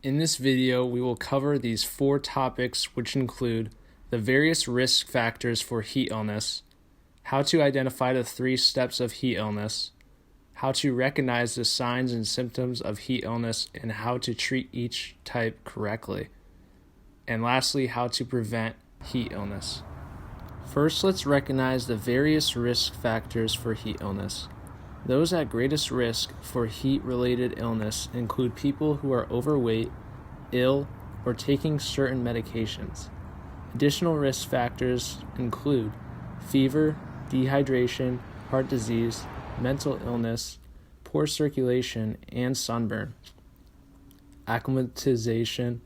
In this video, we will cover these 4 topics, which include the various risk factors for heat illness, how to identify the 3 steps of heat illness, how to recognize the signs and symptoms of heat illness, and how to treat each type correctly, and lastly, how to prevent heat illness. First, let's recognize the various risk factors for heat illness. Those at greatest risk for heat-related illness include people who are overweight, ill, or taking certain medications. Additional risk factors include fever, dehydration, heart disease, mental illness, poor circulation, and sunburn. Acclimatization,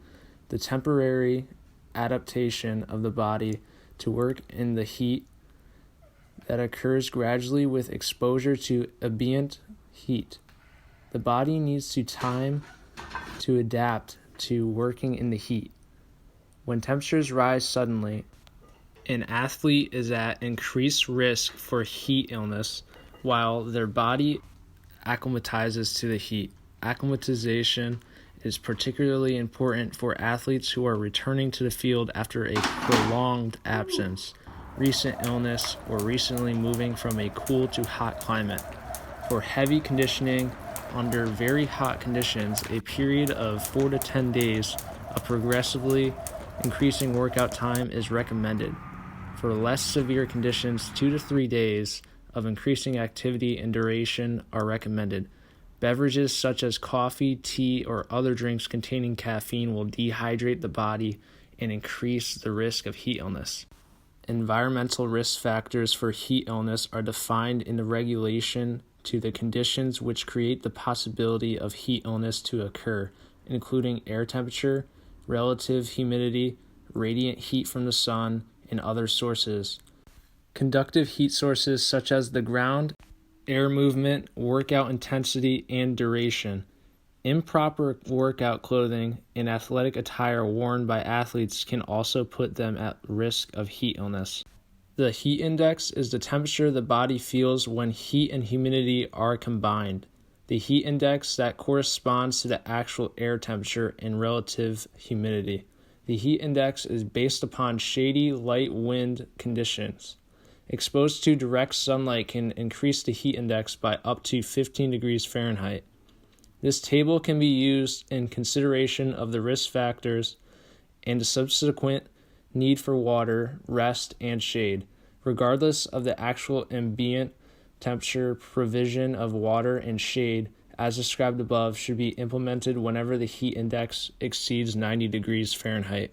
the temporary adaptation of the body to work in the heat that occurs gradually with exposure to ambient heat. The body needs time to adapt to working in the heat. When temperatures rise suddenly, an athlete is at increased risk for heat illness while their body acclimatizes to the heat. Acclimatization is particularly important for athletes who are returning to the field after a prolonged absence, recent illness, or recently moving from a cool to hot climate. For heavy conditioning under very hot conditions, a period of 4 to 10 days of progressively increasing workout time is recommended. For less severe conditions, 2 to 3 days of increasing activity and duration are recommended. Beverages such as coffee, tea, or other drinks containing caffeine will dehydrate the body and increase the risk of heat illness. Environmental risk factors for heat illness are defined in the regulation to the conditions which create the possibility of heat illness to occur, including air temperature, relative humidity, radiant heat from the sun, and other sources. Conductive heat sources such as the ground, air movement, workout intensity, and duration. Improper workout clothing and athletic attire worn by athletes can also put them at risk of heat illness. The heat index is the temperature the body feels when heat and humidity are combined. The heat index that corresponds to the actual air temperature and relative humidity. The heat index is based upon shady, light wind conditions. Exposed to direct sunlight can increase the heat index by up to 15 degrees Fahrenheit. This table can be used in consideration of the risk factors and the subsequent need for water, rest, and shade. Regardless of the actual ambient temperature, provision of water and shade, as described above, should be implemented whenever the heat index exceeds 90 degrees Fahrenheit.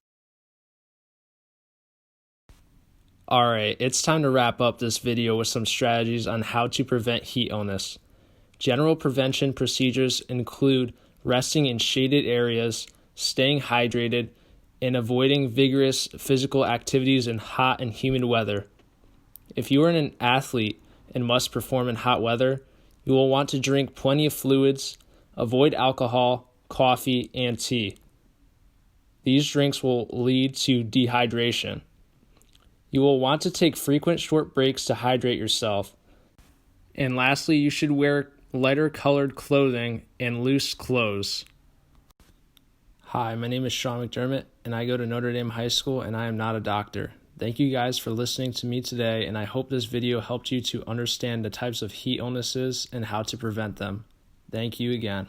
Alright, it's time to wrap up this video with some strategies on how to prevent heat illness. General prevention procedures include resting in shaded areas, staying hydrated, and avoiding vigorous physical activities in hot and humid weather. If you are an athlete and must perform in hot weather, you will want to drink plenty of fluids, avoid alcohol, coffee, and tea. These drinks will lead to dehydration. You will want to take frequent short breaks to hydrate yourself. And lastly, you should wear lighter colored clothing and loose clothes. Hi, my name is Sean McDermott, and I go to Notre Dame High School, and I am not a doctor. Thank you guys for listening to me today, and I hope this video helped you to understand the types of heat illnesses and how to prevent them. Thank you again.